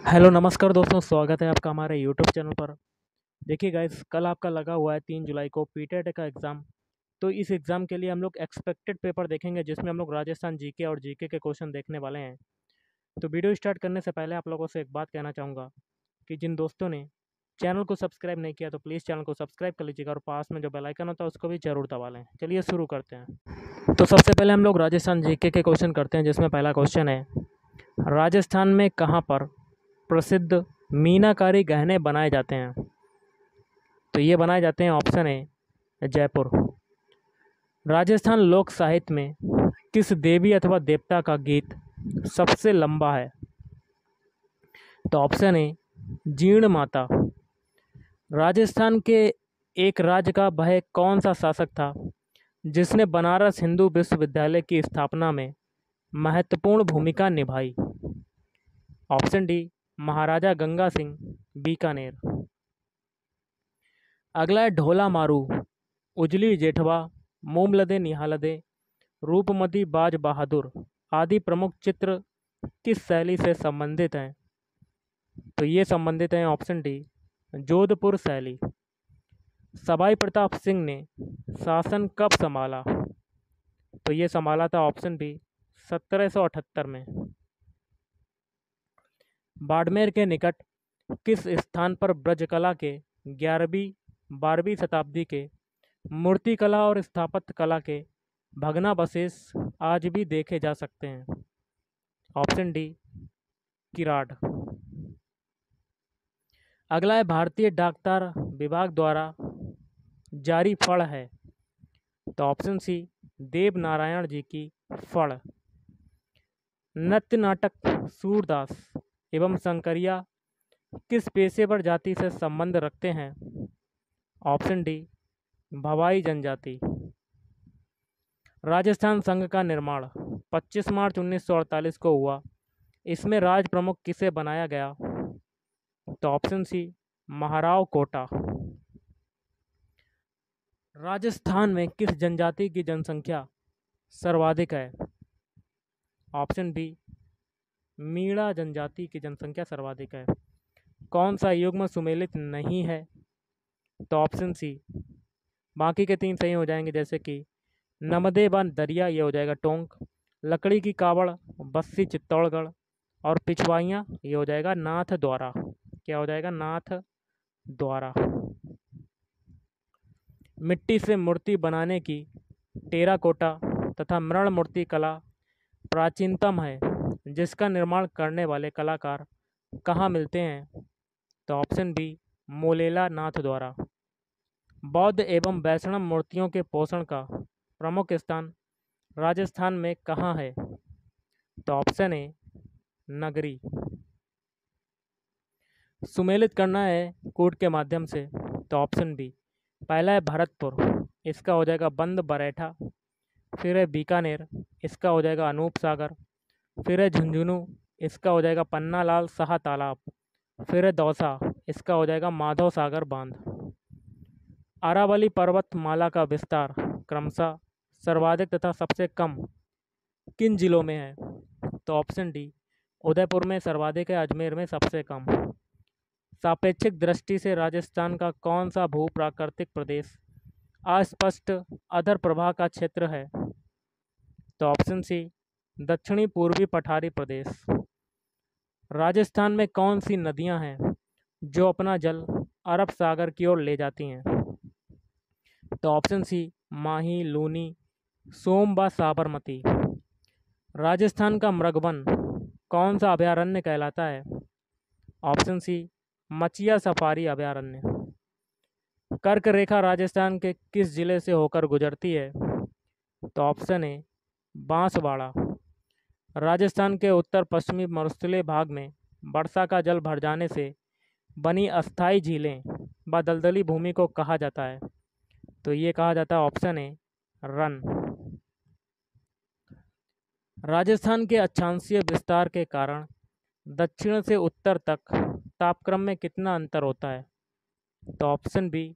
Hello नमस्कार दोस्तों, स्वागत है आपका हमारे यूट्यूब चैनल पर। देखिए गाइस, कल आपका लगा हुआ है 3 जुलाई को पीटेट का एग्ज़ाम। तो इस एग्ज़ाम के लिए हम लोग एक्सपेक्टेड पेपर देखेंगे, जिसमें हम लोग राजस्थान जीके और जीके के क्वेश्चन देखने वाले हैं। तो वीडियो स्टार्ट करने से पहले आप लोगों से एक बात कहना चाहूँगा कि जिन दोस्तों ने चैनल को सब्सक्राइब नहीं किया तो प्लीज़ चैनल को सब्सक्राइब कर लीजिएगा और पास में जो बेल आइकन होता है उसको भी ज़रूर दबा लें। चलिए शुरू करते हैं। तो सबसे पहले हम लोग राजस्थान जीके के क्वेश्चन करते हैं, जिसमें पहला क्वेश्चन है, राजस्थान में कहाँ पर प्रसिद्ध मीनाकारी गहने बनाए जाते हैं? तो ये बनाए जाते हैं, ऑप्शन ए जयपुर। राजस्थान लोक साहित्य में किस देवी अथवा देवता का गीत सबसे लंबा है? तो ऑप्शन ए जीर्ण माता। राजस्थान के एक राज्य का वह कौन सा शासक था जिसने बनारस हिंदू विश्वविद्यालय की स्थापना में महत्वपूर्ण भूमिका निभाई? ऑप्शन डी महाराजा गंगा सिंह, बीकानेर। अगला है ढोला मारू, उजली जेठवा, मोमलदे निहालदे, रूपमती बाज बहादुर आदि प्रमुख चित्र किस शैली से संबंधित हैं? तो ये संबंधित हैं, ऑप्शन डी जोधपुर शैली। सवाई प्रताप सिंह ने शासन कब संभाला? तो ये संभाला था, ऑप्शन बी 1778 में। बाड़मेर के निकट किस स्थान पर ब्रजकला के 11वीं-12वीं शताब्दी के मूर्तिकला और स्थापत्य कला के भग्नावशेष आज भी देखे जा सकते हैं? Option D Kirad. अगला है भारतीय डाकतार विभाग द्वारा जारी फड़ है? तो ऑप्शन सी देव नारायण जी की फड़। नृत्य नाटक सूरदास एवं शंकरिया किस पेशेवर जाति से संबंध रखते हैं? ऑप्शन डी भवाई जनजाति। राजस्थान संघ का निर्माण 25 मार्च 1948 को हुआ। इसमें राज प्रमुख किसे बनाया गया? तो ऑप्शन सी महाराव कोटा। राजस्थान में किस जनजाति की जनसंख्या सर्वाधिक है? ऑप्शन बी मीणा जनजाति की जनसंख्या सर्वाधिक है। कौन सा युग्म सुमेलित नहीं है? तो ऑप्शन सी। बाकी के 3 सही हो जाएंगे, जैसे कि नमदे व दरिया, ये हो जाएगा टोंक। लकड़ी की कावड़ बस्सी चित्तौड़गढ़। और पिछवाइयाँ, ये हो जाएगा नाथ द्वारा। क्या हो जाएगा? नाथ द्वारा। मिट्टी से मूर्ति बनाने की टेराकोटा तथा मृण मूर्ति कला प्राचीनतम है, जिसका निर्माण करने वाले कलाकार कहाँ मिलते हैं? तो ऑप्शन बी मोलेला नाथ द्वारा। बौद्ध एवं वैष्णव मूर्तियों के पोषण का प्रमुख स्थान राजस्थान में कहाँ है? तो ऑप्शन ए नगरी। सुमेलित करना है कूट के माध्यम से, तो ऑप्शन बी। पहला है भरतपुर, इसका हो जाएगा बंद बरैठा। फिर है बीकानेर, इसका हो जाएगा अनूप सागर। फिर है झुंझुनू, इसका हो जाएगा पन्ना लाल शाह तालाब। फिर है दौसा, इसका हो जाएगा माधव सागर बांध। अरावली पर्वतमाला का विस्तार क्रमशः सर्वाधिक तथा सबसे कम किन जिलों में है? तो ऑप्शन डी उदयपुर में सर्वाधिक है, अजमेर में सबसे कम। सापेक्षिक दृष्टि से राजस्थान का कौन सा भू प्राकृतिक प्रदेश अस्पष्ट अधर प्रवाह का क्षेत्र है? तो ऑप्शन सी दक्षिणी पूर्वी पठारी प्रदेश। राजस्थान में कौन सी नदियां हैं जो अपना जल अरब सागर की ओर ले जाती हैं? तो ऑप्शन सी माही, लूनी, सोम व साबरमती। राजस्थान का मृगवन कौन सा अभयारण्य कहलाता है? ऑप्शन सी मचिया सफारी अभयारण्य। कर्क रेखा राजस्थान के किस जिले से होकर गुजरती है? तो ऑप्शन ए बांसवाड़ा। राजस्थान के उत्तर पश्चिमी मरुस्थलीय भाग में वर्षा का जल भर जाने से बनी अस्थायी झीलें व दलदली भूमि को कहा जाता है? तो ये कहा जाता है, ऑप्शन ए रन। राजस्थान के अक्षांशीय विस्तार के कारण दक्षिण से उत्तर तक तापक्रम में कितना अंतर होता है? तो option B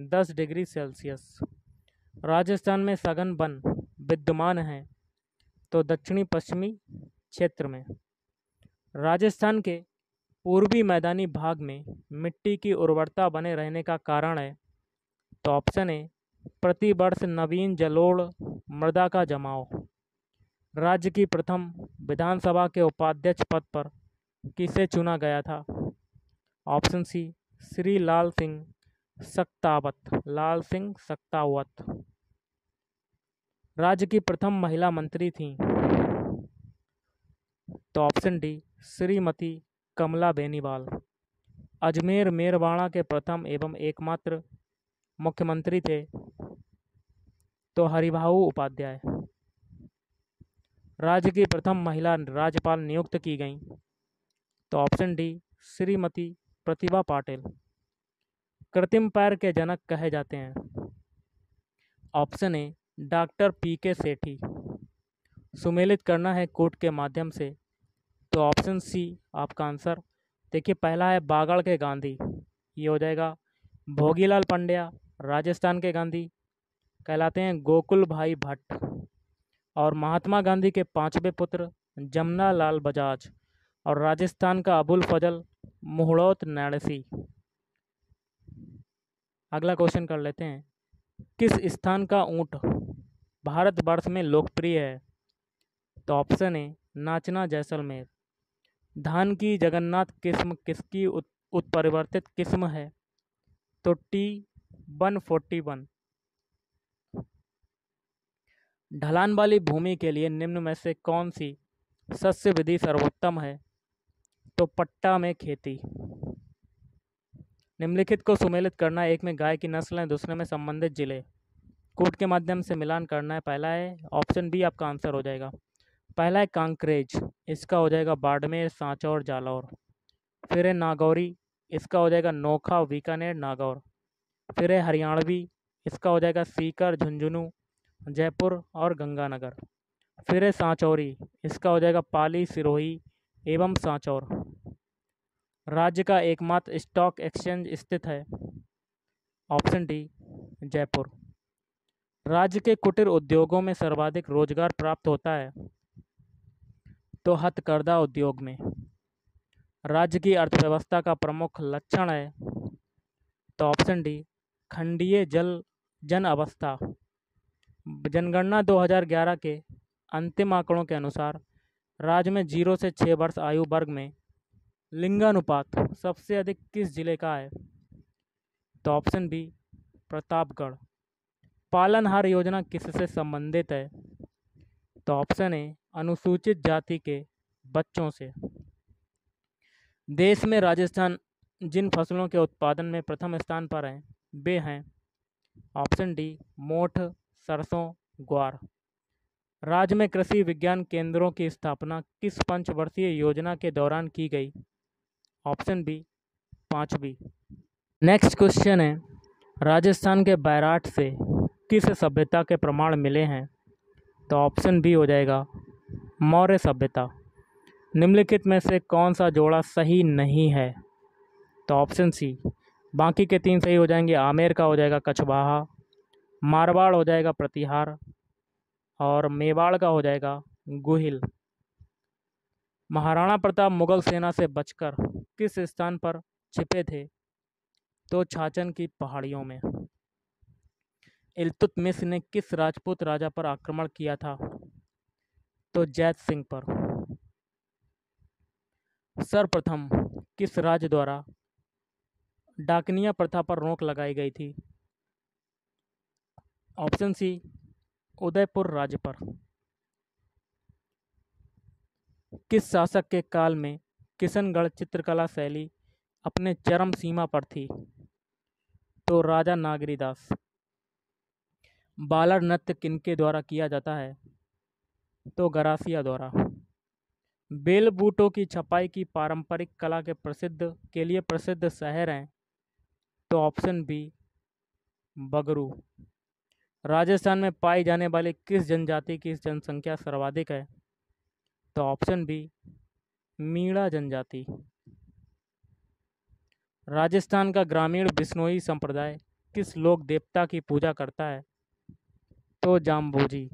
10 degree Celsius. Rajasthan में सघन वन विद्यमान है, तो दक्षिणी पश्चिमी क्षेत्र में। राजस्थान के पूर्वी मैदानी भाग में मिट्टी की उर्वरता बने रहने का कारण है। तो ऑप्शन ए प्रति वर्ष नवीन जलोढ़ मृदा का जमाव। राज्य की प्रथम विधानसभा के उपाध्यक्ष पद पर किसे चुना गया था? ऑप्शन सी श्री लाल सिंह सक्तावत, लाल सिंह सक्तावत। राज्य की प्रथम महिला मंत्री थी? तो ऑप्शन डी श्रीमती कमला बेनीवाल। अजमेर मेरवाड़ा के प्रथम एवं एकमात्र मुख्यमंत्री थे? तो हरिभाऊ उपाध्याय। राज्य की प्रथम महिला राज्यपाल नियुक्त की गईं? तो ऑप्शन डी श्रीमती प्रतिभा पाटिल। कृत्रिम पैर के जनक कहे जाते हैं? Option A doctor P K. Sethi. सुमेलित करना है कूट के माध्यम से? तो ऑप्शन सी आपका आंसर। देखिए, पहला है बागड़ के गांधी, ये हो जाएगा भोगीलाल पंड्या। राजस्थान के गांधी कहलाते हैं गोकुल भाई भट्ट। और महात्मा गांधी के पांचवें पुत्र जमना लाल बजाज। और राजस्थान का अबुल फजल मुहड़ोत नैणसी। अगला क्वेश्चन कर लेते हैं। किस स्थान का ऊंट भारतवर्ष में लोकप्रिय है? तो ऑप्शन ए नाचना जैसलमेर। धान की जगन्नाथ किस्म किसकी उत्परिवर्तित किस्म है? तो T141। ढलान वाली भूमि के लिए निम्न में से कौन सी शस्य विधि सर्वोत्तम है? तो पट्टा में खेती। निम्नलिखित को सुमेलित करना है, एक में गाय की नस्ल है, दूसरे में संबंधित जिले। कूट के माध्यम से मिलान करना है। पहला है ऑप्शन बी आपका आंसर हो जाएगा। पहला है कांकरेज, इसका हो जाएगा बाड़मेर, सांचौर, जालौर। फिर है नागौरी, इसका हो जाएगा नोखा, बीकानेर, नागौर। फिर है हरियाणवी, इसका हो जाएगा सीकर, झुंझुनू, जयपुर और गंगानगर। फिर है सांचौरी, इसका हो जाएगा पाली, सिरोही एवं सांचौर। राज्य का एकमात्र स्टॉक एक्सचेंज स्थित है? Option D Jaipur. राज्य के कुटीर उद्योगों में सर्वाधिक रोजगार प्राप्त होता है? तो हथकरघा उद्योग में। राज्य की अर्थव्यवस्था का प्रमुख लक्षण है? तो ऑप्शन डी खंडीय जन अवस्था। जनगणना 2011 के अंतिम आंकड़ों के अनुसार राज्य में 0 से 6 वर्ष आयु वर्ग में लिंगानुपात सबसे अधिक किस जिले का है? तो ऑप्शन बी प्रतापगढ़। पालनहार योजना किससे संबंधित है? तो ऑप्शन ए अनुसूचित जाति के बच्चों से। देश में राजस्थान जिन फसलों के उत्पादन में प्रथम स्थान पर है वे हैं? ऑप्शन डी मोठ, सरसों, ग्वार। राज्य में कृषि विज्ञान केंद्रों की स्थापना किस पंचवर्षीय योजना के दौरान की गई? ऑप्शन बी 5वीं। नेक्स्ट क्वेश्चन है, राजस्थान के बैराठ से किस सभ्यता के प्रमाण मिले हैं? तो ऑप्शन बी हो जाएगा मौर्य सभ्यता। निम्नलिखित में से कौन सा जोड़ा सही नहीं है? तो ऑप्शन सी। बाकी के 3 सही हो जाएंगे। आमेर का हो जाएगा कछवाहा, मारवाड़ हो जाएगा प्रतिहार और मेवाड़ का हो जाएगा गुहिल। महाराणा प्रताप मुगल सेना से बचकर किस स्थान पर छिपे थे? तो छाछन की पहाड़ियों में। इल्तुतमिश ने किस राजपूत राजा पर आक्रमण किया था? तो जैत सिंह पर। सर्वप्रथम किस राज्य द्वारा डाकनिया प्रथा पर रोक लगाई गई थी? ऑप्शन सी उदयपुर राज्य पर। किस शासक के काल में किशनगढ़ चित्रकला शैली अपने चरम सीमा पर थी? तो राजा नागरीदास। बालर नृत्य किनके द्वारा किया जाता है? तो गरासिया द्वारा। बेल बूटों की छपाई की पारंपरिक कला के लिए प्रसिद्ध शहर हैं? तो ऑप्शन बी बगरू। राजस्थान में पाई जाने वाली किस जनजाति की जनसंख्या सर्वाधिक है? तो ऑप्शन बी मीणा जनजाति। राजस्थान का ग्रामीण बिश्नोई संप्रदाय किस लोक देवता की पूजा करता है? तो जाम्बोजी।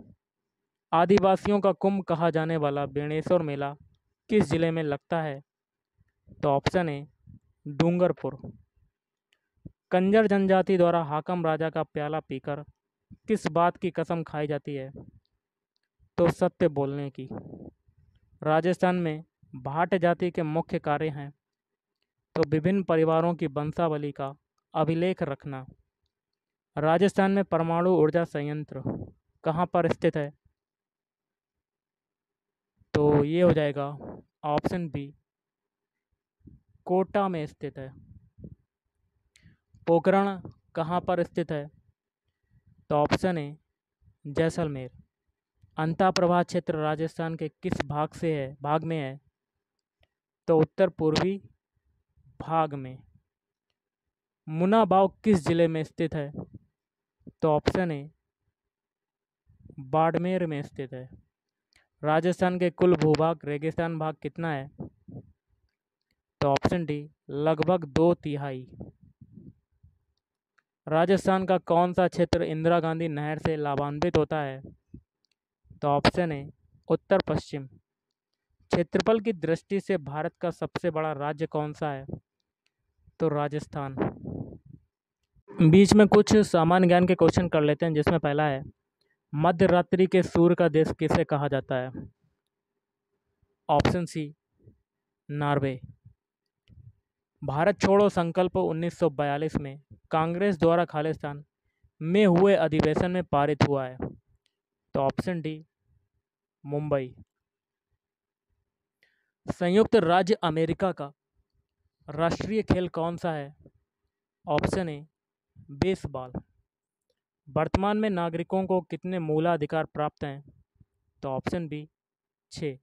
आदिवासियों का कुंभ कहा जाने वाला बेणेश्वर मेला किस जिले में लगता है? तो ऑप्शन ए डूंगरपुर। कंजर जनजाति द्वारा हाकम राजा का प्याला पीकर किस बात की कसम खाई जाती है? तो सत्य बोलने की। राजस्थान में भाट जाति के मुख्य कार्य हैं तो विभिन्न परिवारों की वंशावली का अभिलेख रखना। राजस्थान में परमाणु ऊर्जा संयंत्र कहाँ पर स्थित है? तो ये हो जाएगा ऑप्शन बी, कोटा में स्थित है। पोखरण कहाँ पर स्थित है? तो ऑप्शन ए जैसलमेर। अंताप्रभा क्षेत्र राजस्थान के किस भाग में है? तो उत्तर पूर्वी भाग में। मुनाबाव किस जिले में स्थित है? तो ऑप्शन ए बाड़मेर में स्थित है। राजस्थान के कुल भूभाग रेगिस्तान भाग कितना है? तो ऑप्शन डी लगभग 2/3। राजस्थान का कौन सा क्षेत्र इंदिरा गांधी नहर से लाभान्वित होता है? तो ऑप्शन ए उत्तर पश्चिम। क्षेत्रफल की दृष्टि से भारत का सबसे बड़ा राज्य कौन सा है? तो राजस्थान। बीच में कुछ सामान्य ज्ञान के क्वेश्चन कर लेते हैं, जिसमें पहला है मध्य रात्रि के सूर्य का देश किसे कहा जाता है? ऑप्शन सी नॉर्वे। भारत छोड़ो संकल्प 1942 में कांग्रेस द्वारा खालिस्तान में हुए अधिवेशन में पारित हुआ है। तो ऑप्शन डी मुंबई। संयुक्त राज्य अमेरिका का राष्ट्रीय खेल कौन सा है? ऑप्शन ए बेसबॉल। वर्तमान में नागरिकों को कितने मूलाधिकार प्राप्त हैं? तो ऑप्शन बी 6।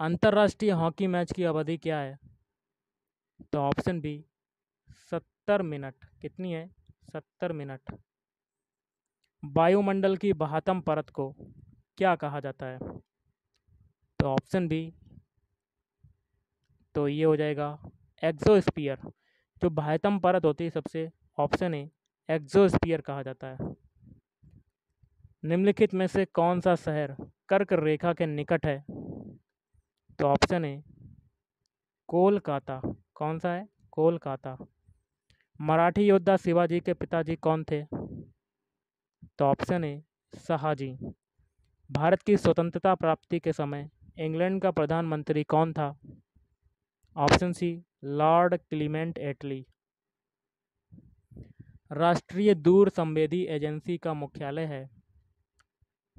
अंतर्राष्ट्रीय हॉकी मैच की अवधि क्या है? तो ऑप्शन बी 70 मिनट। कितनी है? 70 मिनट। वायुमंडल की बाह्यतम परत को क्या कहा जाता है? तो ऑप्शन बी, तो ये हो जाएगा एक्सोस्फीयर। जो बाह्यतम परत होती है सबसे, ऑप्शन ए एक्सोस्फीयर कहा जाता है। निम्नलिखित में से कौन सा शहर कर्क रेखा के निकट है? तो ऑप्शन ए कोलकाता। कौन सा है? कोलकाता। मराठी योद्धा शिवाजी के पिताजी कौन थे? तो ऑप्शन ए शहाजी। भारत की स्वतंत्रता प्राप्ति के समय इंग्लैंड का प्रधानमंत्री कौन था? ऑप्शन सी लॉर्ड क्लीमेंट एटली। राष्ट्रीय दूर संवेदी एजेंसी का मुख्यालय है?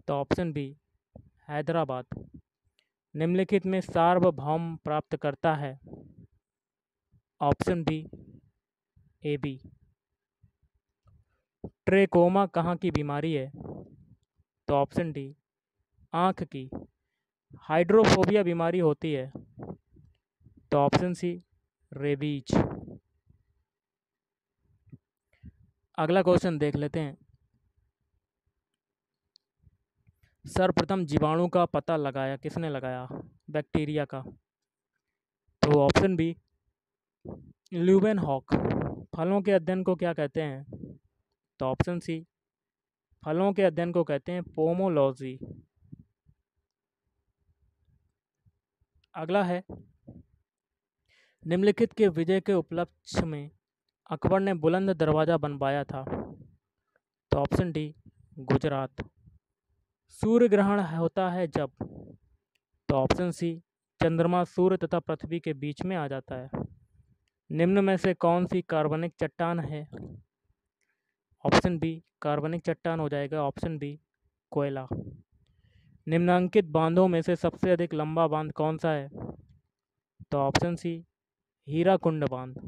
तो ऑप्शन बी हैदराबाद। निम्नलिखित में सार्वभौम प्राप्त करता है? Option B A B. Trachoma कहाँ की बीमारी है? तो ऑप्शन डी आँख की। हाइड्रोफोबिया बीमारी होती है? तो ऑप्शन सी रेबीज। अगला क्वेश्चन देख लेते हैं। सर्वप्रथम जीवाणु का पता लगाया किसने लगाया? बैक्टीरिया का। तो ऑप्शन बी ल्यूवेनहॉक। फलों के अध्ययन को क्या कहते हैं? तो ऑप्शन सी फलों के अध्ययन को कहते हैं पोमोलॉजी। अगला है निम्नलिखित के विजय के उपलक्ष्य में अकबर ने बुलंद दरवाज़ा बनवाया था? तो ऑप्शन डी गुजरात। सूर्य ग्रहण होता है जब? तो ऑप्शन सी चंद्रमा सूर्य तथा पृथ्वी के बीच में आ जाता है। निम्न में से कौन सी कार्बनिक चट्टान है? ऑप्शन बी कार्बनिक चट्टान हो जाएगा ऑप्शन बी कोयला। निम्नांकित बांधों में से सबसे अधिक लंबा बांध कौन सा है? तो ऑप्शन सी हीराकुंड बांध।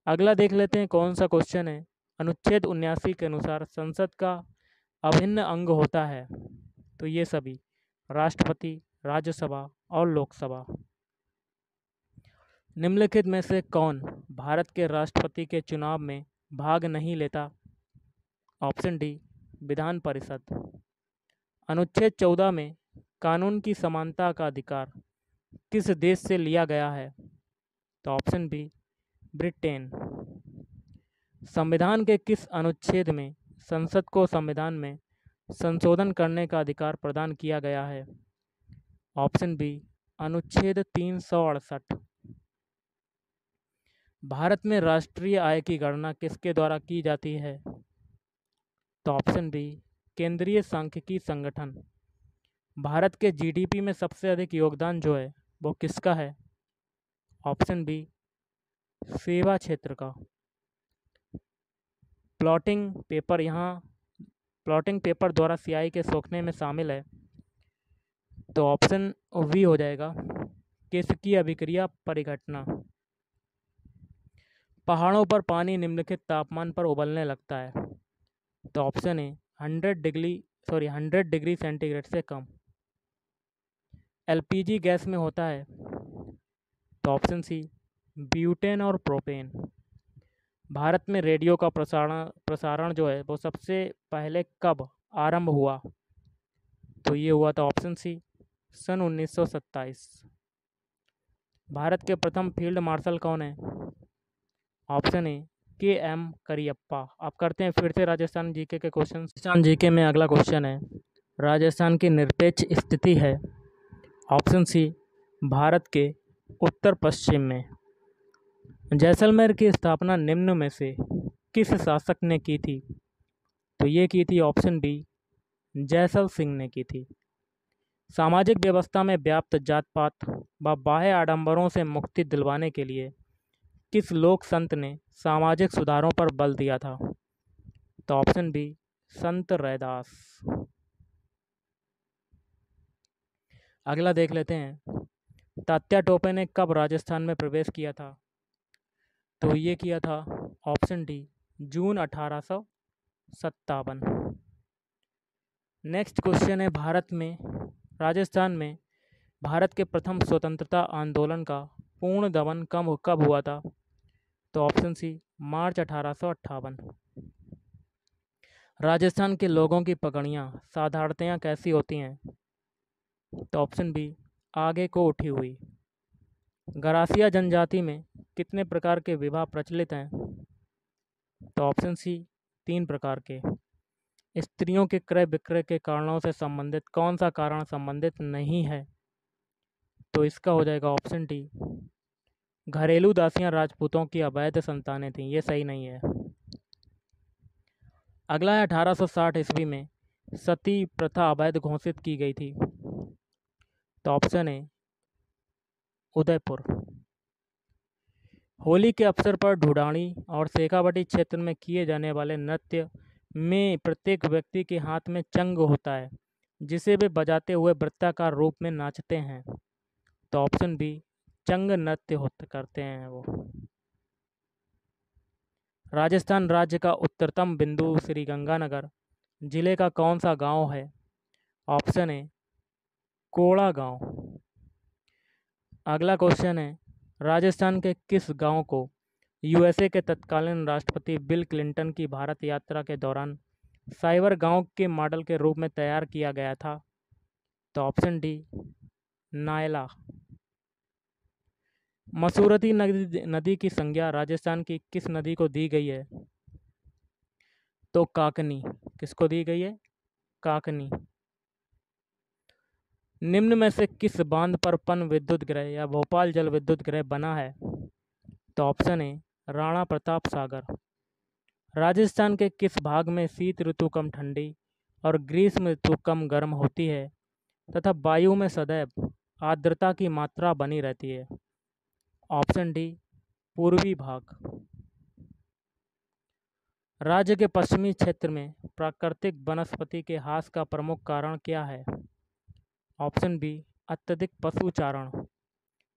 अगला देख लेते हैं कौन सा क्वेश्चन है। अनुच्छेद 79 के अनुसार संसद का अभिन्न अंग होता है? तो ये सभी राष्ट्रपति, राज्यसभा और लोकसभा। निम्नलिखित में से कौन भारत के राष्ट्रपति के चुनाव में भाग नहीं लेता? Option D Vidhan Parishad. अनुच्छेद 14 में कानून की समानता का अधिकार किस देश से लिया गया है? तो ऑप्शन बी ब्रिटेन। संविधान के किस अनुच्छेद में संसद को संविधान में संशोधन करने का अधिकार प्रदान किया गया है? ऑप्शन बी अनुच्छेद 368। भारत में राष्ट्रीय आय की गणना किसके द्वारा की जाती है? तो ऑप्शन बी, केंद्रीय सांख्यिकी संगठन। भारत के जीडीपी में सबसे अधिक योगदान जो है वो किसका है? ऑप्शन बी, सेवा क्षेत्र का। प्लॉटिंग पेपर द्वारा स्याही के सोखने में शामिल है, तो ऑप्शन वी हो जाएगा, किसकी अभिक्रिया परिघटना। पहाड़ों पर पानी निम्नलिखित तापमान पर उबलने लगता है, तो ऑप्शन ए 100 डिग्री सेंटीग्रेड से कम। एलपीजी गैस में होता है, तो ऑप्शन सी, ब्यूटेन और प्रोपेन। भारत में रेडियो का प्रसारण जो है वो सबसे पहले कब आरंभ हुआ? तो ये हुआ था ऑप्शन सी, सन 1927। भारत के प्रथम फील्ड मार्शल कौन है? Option A, K M. करियप्पा। अब करते हैं फिर से राजस्थान जीके के क्वेश्चन। राजस्थान जीके में अगला क्वेश्चन है, राजस्थान की निरपेक्ष स्थिति है। ऑप्शन सी, भारत के उत्तर पश्चिम में। जैसलमेर की स्थापना निम्न में से किस शासक ने की थी? तो ये की थी ऑप्शन बी, जैसल सिंह ने की थी। सामाजिक व्यवस्था में व्याप्त जात पात व बाह्य आडंबरों से मुक्ति दिलवाने के लिए किस लोक संत ने सामाजिक सुधारों पर बल दिया था? तो ऑप्शन बी, संत रैदास। अगला देख लेते हैं, तात्या टोपे ने कब राजस्थान में प्रवेश किया था? तो ये किया था ऑप्शन डी, जून 1857। नेक्स्ट क्वेश्चन है, राजस्थान में भारत के प्रथम स्वतंत्रता आंदोलन का पूर्ण दमन कब हुआ था? तो ऑप्शन सी, मार्च 1858। राजस्थान के लोगों की पगड़ियाँ साधारणतया कैसी होती हैं? तो ऑप्शन बी, आगे को उठी हुई। गरासिया जनजाति में कितने प्रकार के विवाह प्रचलित हैं? तो ऑप्शन सी, 3 प्रकार के। स्त्रियों के क्रय विक्रय के कारणों से संबंधित कौन सा कारण संबंधित नहीं है? तो इसका हो जाएगा ऑप्शन डी, घरेलू दासियां राजपूतों की अवैध संतानें थीं। ये सही नहीं है। अगला है, 1860 ईस्वी में सती प्रथा अवैध घोषित की गई थी। तो ऑप्शन ए, उदयपुर। होली के अवसर पर ढूढ़ानी और शेखावटी क्षेत्र में किए जाने वाले नृत्य में प्रत्येक व्यक्ति के हाथ में चंग होता है, जिसे वे बजाते हुए वृत्ताकार रूप में नाचते हैं। तो ऑप्शन बी, चंग नृत्य करते हैं वो। राजस्थान राज्य का उत्तरतम बिंदु श्रीगंगानगर जिले का कौन सा गांव है? ऑप्शन ए, कोड़ा गांव। अगला क्वेश्चन है, राजस्थान के किस गांव को यूएसए के तत्कालीन राष्ट्रपति बिल क्लिंटन की भारत यात्रा के दौरान साइबर गांव के मॉडल के रूप में तैयार किया गया था? तो ऑप्शन डी, नायला। मसूरती नदी की संज्ञा राजस्थान की किस नदी को दी गई है? तो काकनी। किसको दी गई है? काकनी। निम्न में से किस बांध पर पन विद्युत गृह या भोपाल जल विद्युत गृह बना है? तो ऑप्शन ए, राणा प्रताप सागर। राजस्थान के किस भाग में शीत ऋतु कम ठंडी और ग्रीष्म ऋतु कम गर्म होती है तथा वायु में सदैव आर्द्रता की मात्रा बनी रहती है? ऑप्शन डी, पूर्वी भाग। राज्य के पश्चिमी क्षेत्र में प्राकृतिक वनस्पति के ह्रास का प्रमुख कारण क्या है? ऑप्शन बी, अत्यधिक पशुचारण।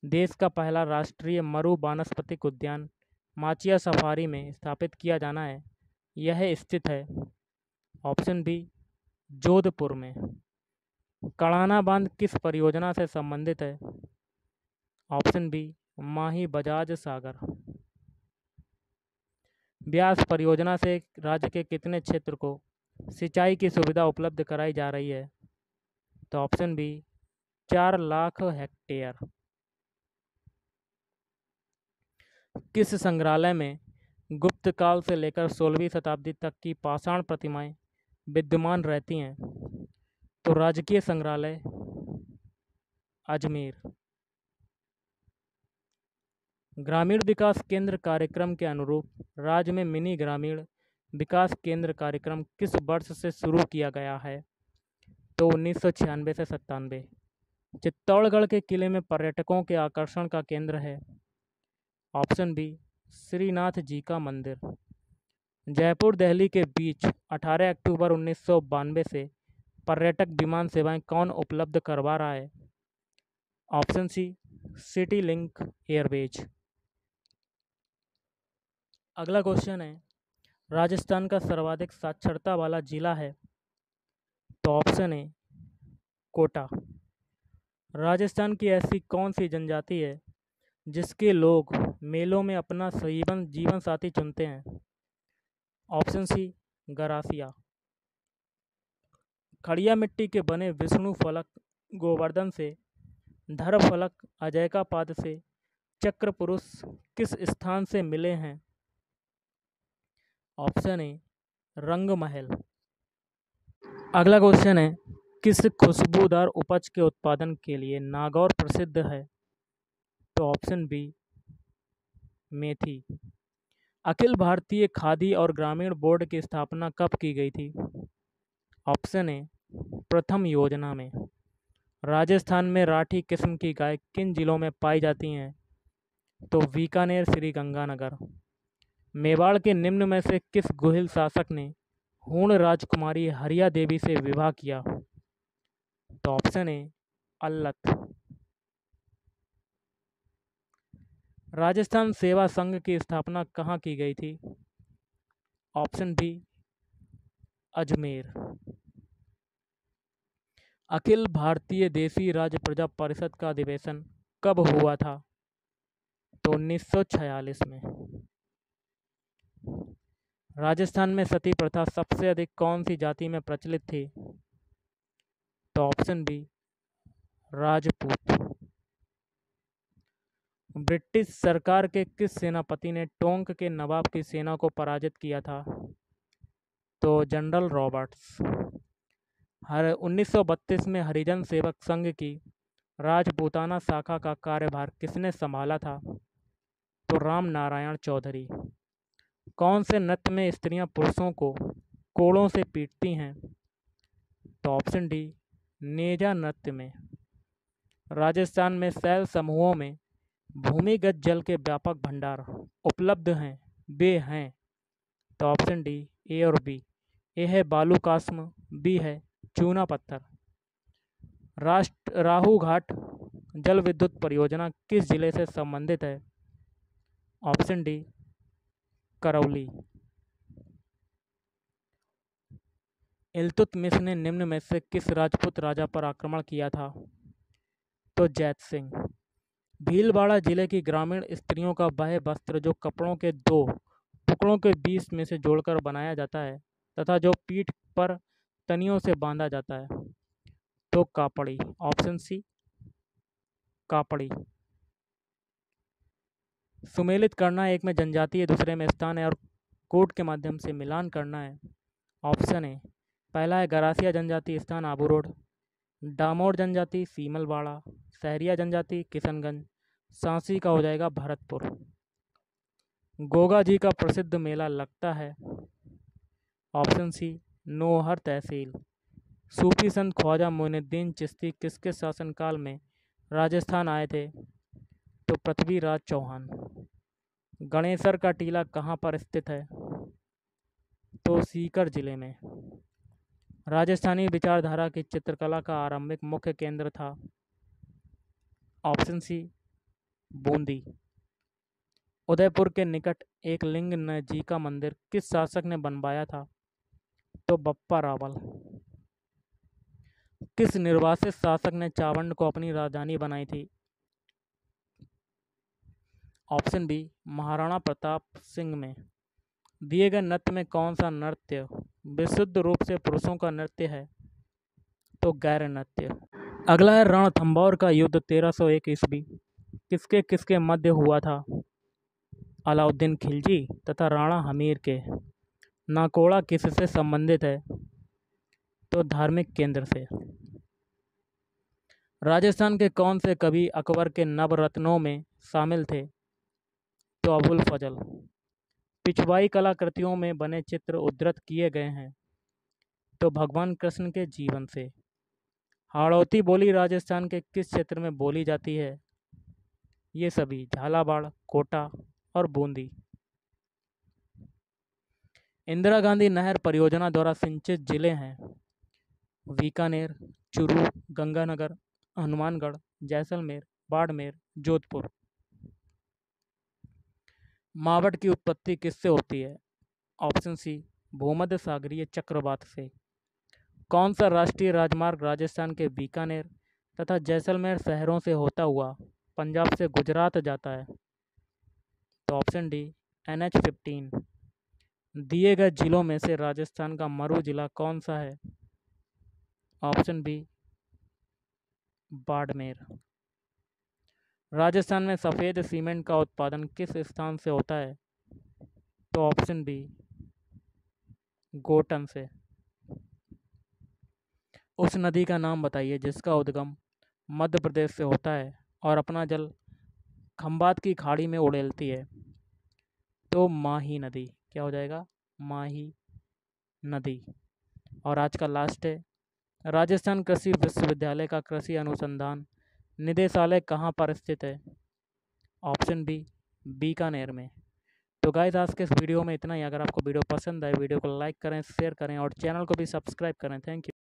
देश का पहला राष्ट्रीय मरु वानस्पतिक उद्यान माचिया सफारी में स्थापित किया जाना है, यह स्थित है। ऑप्शन बी, जोधपुर में। कड़ाना बांध किस परियोजना से संबंधित है? Option B, Mahi Bajaj Sagar. ब्यास परियोजना से राज्य के कितने क्षेत्र को सिंचाई की सुविधा उपलब्ध कराई जा रही है? तो ऑप्शन बी, 4 लाख हेक्टेयर। किस संग्रहालय में गुप्त काल से लेकर 16वीं शताब्दी तक की पाषाण प्रतिमाएं विद्यमान रहती हैं? तो राजकीय संग्रहालय, अजमेर। ग्रामीण विकास केंद्र कार्यक्रम के अनुरूप राज्य में मिनी ग्रामीण विकास केंद्र कार्यक्रम किस वर्ष से शुरू किया गया है? तो 1996 से 97। चित्तौड़गढ़ के किले में पर्यटकों के आकर्षण का केंद्र है। ऑप्शन बी श्रीनाथ जी का मंदिर। जयपुर दिल्ली के बीच 18 अक्टूबर 1992 से पर्यटक विमान सेवाएं कौन उपलब्ध करवा रहा है? Option C City Link Airways. अगला क्वेश्चन है, राजस्थान का सर्वाधिक साक्षरता वाला जिला है? तो ऑप्शन ए कोटा। राजस्थान की ऐसी कौन सी जनजाति है जिसके लोग मेलों में अपना जीवन साथी चुनते हैं? Option C Garasia. खड़िया मिट्टी के बने विष्णु फलक गोवर्धन से, धर फलक अजय का पाद से, चक्र पुरुष किस स्थान से मिले हैं? ऑप्शन ए रंग महल। अगला क्वेश्चन है, किस खुशबूदार उपज के उत्पादन के लिए नागौर प्रसिद्ध है? तो ऑप्शन बी मेथी। अखिल भारतीय खादी और ग्रामीण बोर्ड की स्थापना कब की गई थी? ऑप्शन ए प्रथम योजना में। राजस्थान में राठी किस्म की गाय किन जिलों में पाई जाती हैं? तो बीकानेर, श्री गंगानगर। मेवाड़ के निम्न में से किस गोहिल शासक ने हूण राजकुमारी हरिया देवी से विवाह किया? तो ऑप्शन ए अल्लत। राजस्थान सेवा संघ की स्थापना कहाँ की गई थी? Option B Ajmer. अखिल भारतीय देसी राज्य प्रजा परिषद का अधिवेशन कब हुआ था? तो 1946 में। राजस्थान में सती प्रथा सबसे अधिक कौन सी जाति में प्रचलित थी? तो ऑप्शन बी राजपूत। ब्रिटिश सरकार के किस सेनापति ने टोंक के नवाब की सेना को पराजित किया था? तो जनरल रॉबर्ट्स। 1932 में हरिजन सेवक संघ की राजपूताना शाखा का कार्यभार किसने संभाला था? तो राम नारायण चौधरी। कौन से नृत्य में स्त्रियां पुरुषों को कोड़ों से पीटती हैं? तो ऑप्शन डी नेजा नृत्य में। राजस्थान में शैल समूहों में भूमिगत जल के व्यापक भंडार उपलब्ध हैं, वे हैं? तो ऑप्शन डी ए और बी। ए है बालूकास्म, बी है चूना पत्थर। राहु घाट जल विद्युत परियोजना किस जिले से संबंधित है? Option D Karauli. इल्तुतमिश ने निम्न में से किस राजपूत राजा पर आक्रमण किया था? तो जैत सिंह। भीलवाड़ा जिले की ग्रामीण स्त्रियों का वह वस्त्र जो कपड़ों के दो टुकड़ों के बीच में से जोड़कर बनाया जाता है तथा जो पीठ पर तनियों से बांधा जाता है, तो कापड़ी। Option C Kapri. सुमेलित करना एक में जनजातीय दूसरे में स्थान है और कोड के माध्यम से मिलान करना है। ऑप्शन ए पहला है गरासिया जनजाति स्थान आबू रोड, डामोर जनजाति सीमलवाड़ा, सहरिया जनजाति किशनगंज, सांसी का हो जाएगा भरतपुर। गोगा जी का प्रसिद्ध मेला लगता है? ऑप्शन सी नोहर तहसील। सूफी संत ख्वाजा मोइनुद्दीन चिश्ती किसके शासनकाल में राजस्थान आए थे? तो पृथ्वीराज चौहान। गणेसर का टीला कहाँ पर स्थित है? तो सीकर जिले में। राजस्थानी विचारधारा की चित्रकला का आरंभिक मुख्य केंद्र था? Option C Bundi. उदयपुर के निकट एक लिंग जी का मंदिर किस शासक ने बनवाया था? तो बप्पा रावल। किस निर्वासित शासक ने चावंड को अपनी राजधानी बनाई थी? ऑप्शन बी महाराणा प्रताप सिंह में। दिए गए नृत्य में कौन सा नृत्य विशुद्ध रूप से पुरुषों का नृत्य है? तो गैर नृत्य। अगला है रणथंभौर का युद्ध 1301 ईस्वी किसके किसके मध्य हुआ था? अलाउद्दीन खिलजी तथा राणा हमीर के। नाकोड़ा किससे संबंधित है? तो धार्मिक केंद्र से। राजस्थान के कौन से कवि अकबर के नवरत्नों में शामिल थे? तो अबुल फजल। पिछवाई कलाकृतियों में बने चित्र उद्धृत किए गए हैं तो भगवान कृष्ण के जीवन से। हाड़ौती बोली राजस्थान के किस क्षेत्र में बोली जाती है? ये सभी झालावाड़, कोटा और बूंदी। इंदिरा गांधी नहर परियोजना द्वारा सिंचित जिले हैं बीकानेर, चूरू, गंगानगर, हनुमानगढ़, जैसलमेर, बाड़मेर, जोधपुर। मावट की उत्पत्ति किससे होती है? ऑप्शन सी भूमध्य सागरीय चक्रवात से। कौन सा राष्ट्रीय राजमार्ग राजस्थान के बीकानेर तथा जैसलमेर शहरों से होता हुआ पंजाब से गुजरात जाता है? तो ऑप्शन डी NH-15। दिए गए जिलों में से राजस्थान का मरु जिला कौन सा है? Option B Barmer. राजस्थान में सफ़ेद सीमेंट का उत्पादन किस स्थान से होता है? तो ऑप्शन बी गोटन से। उस नदी का नाम बताइए जिसका उद्गम मध्य प्रदेश से होता है और अपना जल खंबात की खाड़ी में उड़ेलती है? तो माही नदी। क्या हो जाएगा? माही नदी। और आज का लास्ट है, राजस्थान कृषि विश्वविद्यालय का कृषि अनुसंधान निदेशालय कहाँ पर स्थित है? ऑप्शन बी बीकानेर में। तो गाइस आज के इस वीडियो में इतना ही। अगर आपको वीडियो पसंद आए वीडियो को लाइक करें, शेयर करें और चैनल को भी सब्सक्राइब करें। Thank you.